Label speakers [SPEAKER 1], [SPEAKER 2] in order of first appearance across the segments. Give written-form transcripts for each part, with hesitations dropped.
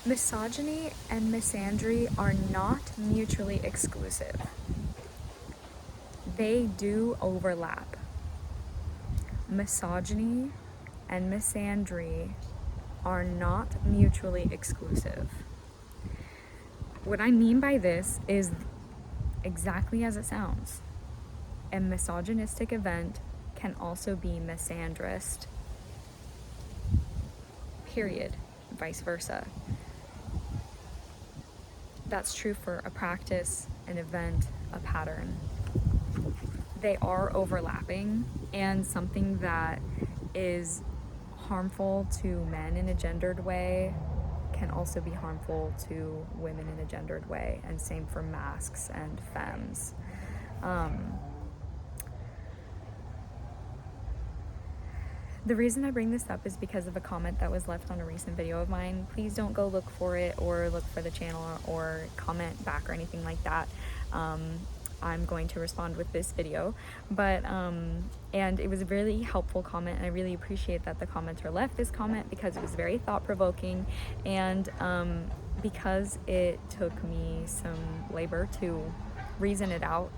[SPEAKER 1] Misogyny and misandry are not mutually exclusive. They do overlap. Misogyny and misandry are not mutually exclusive. What I mean by this is exactly as it sounds. A misogynistic event can also be misandrist. Period. Vice versa. That's true for a practice, an event, a pattern. They are overlapping, and something that is harmful to men in a gendered way can also be harmful to women in a gendered way, and same for masks and femmes. The reason I bring this up is because of a comment that was left on a recent video of mine. Please don't go look for it or look for the channel or comment back or anything like that. I'm going to respond with this video, but and it was a really helpful comment, and I really appreciate that the commenter left this comment because it was very thought-provoking, and because it took me some labor to reason it out,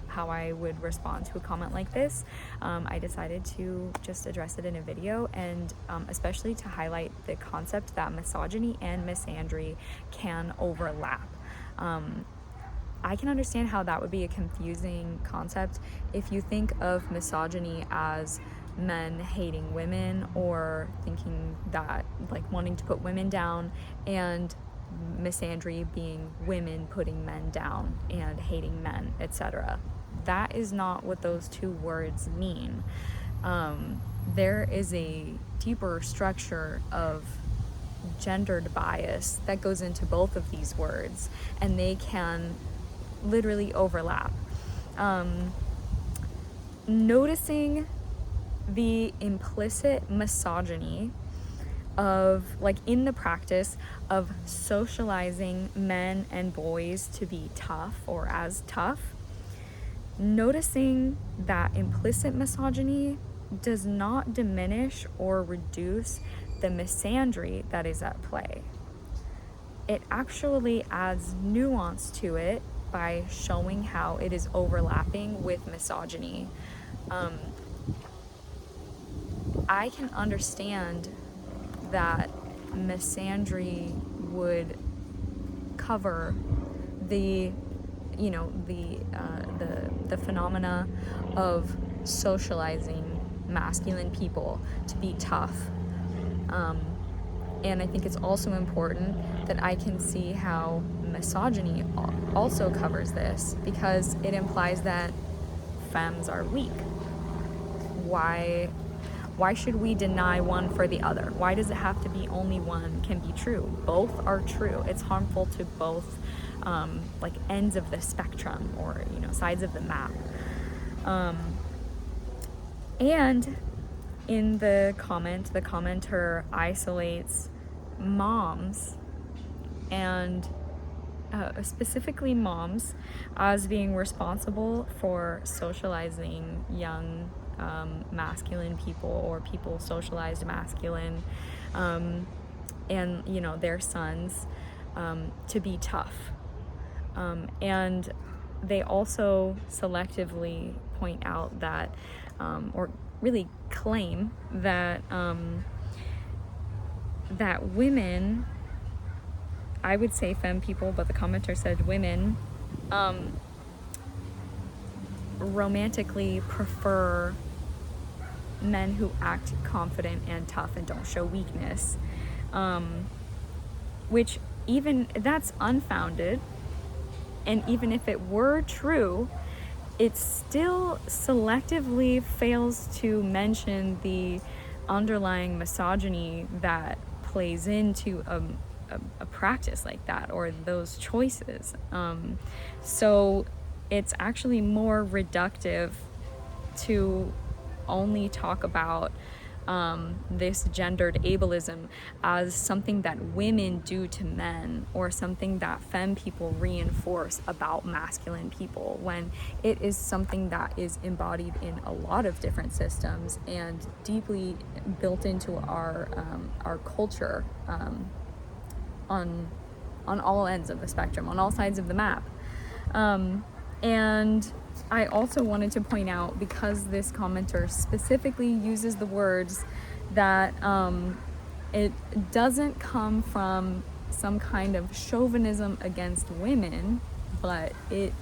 [SPEAKER 1] how I would respond to a comment like this. I decided to just address it in a video, and especially to highlight the concept that misogyny and misandry can overlap. I can understand how that would be a confusing concept if you think of misogyny as men hating women, or thinking that, like, wanting to put women down, and misandry being women putting men down and hating men, etc. That is not what those two words mean. There is a deeper structure of gendered bias that goes into both of these words, and they can literally overlap. Noticing the implicit misogyny of, like, in the practice of socializing men and boys to be tough or as tough, noticing that implicit misogyny does not diminish or reduce the misandry that is at play. It actually adds nuance to it by showing how it is overlapping with misogyny. I can understand that misandry would cover the phenomena of socializing masculine people to be tough, and I think it's also important that I can see how misogyny also covers this, because it implies that femmes are weak. Why should we deny one for the other? Why does it have to be only one can be true? Both are true. It's harmful to both, like, ends of the spectrum, or sides of the map. And in the comment, the commenter isolates moms, and specifically moms, as being responsible for socializing young masculine people, or people socialized masculine, and their sons, to be tough. And they also selectively point out that, or really claim that, that women, I would say femme people, but the commenter said women, romantically prefer men who act confident and tough and don't show weakness, which, even that's unfounded, and even if it were true, it still selectively fails to mention the underlying misogyny that plays into a practice like that, or those choices. So it's actually more reductive to only talk about this gendered ableism as something that women do to men, or something that femme people reinforce about masculine people, when it is something that is embodied in a lot of different systems and deeply built into our culture on all ends of the spectrum, on all sides of the map. And I also wanted to point out, because this commenter specifically uses the words that it doesn't come from some kind of chauvinism against women, but it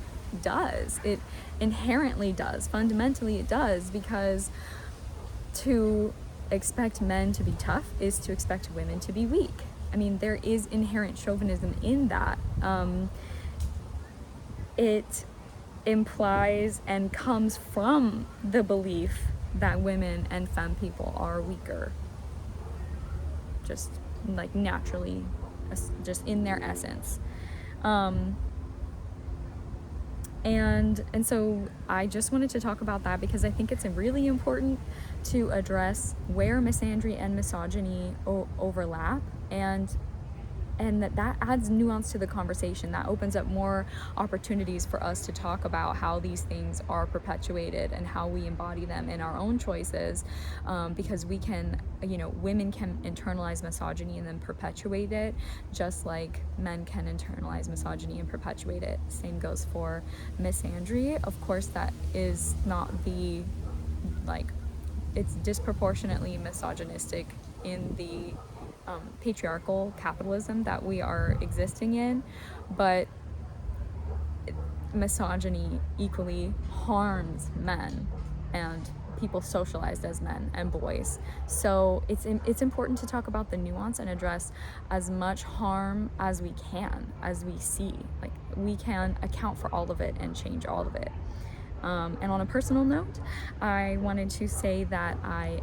[SPEAKER 1] does. It inherently does. Fundamentally, it does, because to expect men to be tough is to expect women to be weak. I mean, there is inherent chauvinism in that. It implies and comes from the belief that women and femme people are weaker, just like naturally, just in their essence. And so I just wanted to talk about that, because I think it's really important to address where misandry and misogyny overlap, and that adds nuance to the conversation. That opens up more opportunities for us to talk about how these things are perpetuated and how we embody them in our own choices, because we can, women can internalize misogyny and then perpetuate it, just like men can internalize misogyny and perpetuate it. Same goes for misandry. Of course, that is not it's disproportionately misogynistic in the patriarchal capitalism that we are existing in, but misogyny equally harms men and people socialized as men and boys. So it's important to talk about the nuance and address as much harm as we can, as we see. Like, we can account for all of it and change all of it. And on a personal note, I wanted to say that I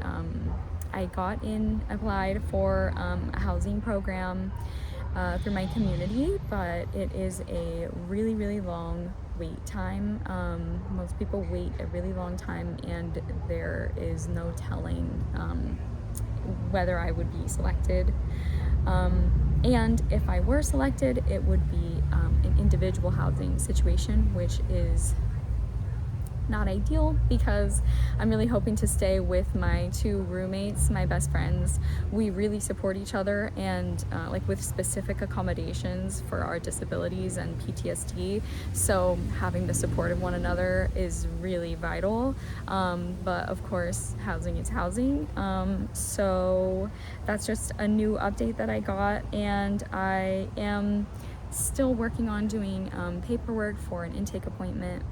[SPEAKER 1] applied for a housing program through my community, but it is a really, really long wait time. Most people wait a really long time, and there is no telling whether I would be selected. And if I were selected, it would be an individual housing situation, which is not ideal, because I'm really hoping to stay with my two roommates, my best friends. We really support each other, and with specific accommodations for our disabilities and PTSD. So having the support of one another is really vital. But of course, housing is housing. So that's just a new update that I got, and I am still working on doing paperwork for an intake appointment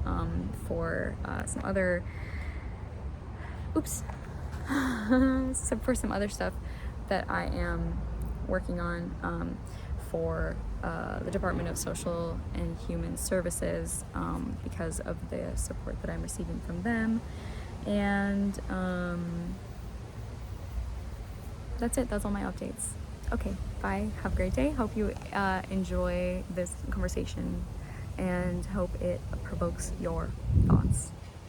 [SPEAKER 1] for some other for some other stuff that I am working on for the Department of Social and Human Services, because of the support that I'm receiving from them. And that's it. That's all my updates. Okay, bye. Have a great day. Hope you enjoy this conversation, and hope it provokes your thoughts.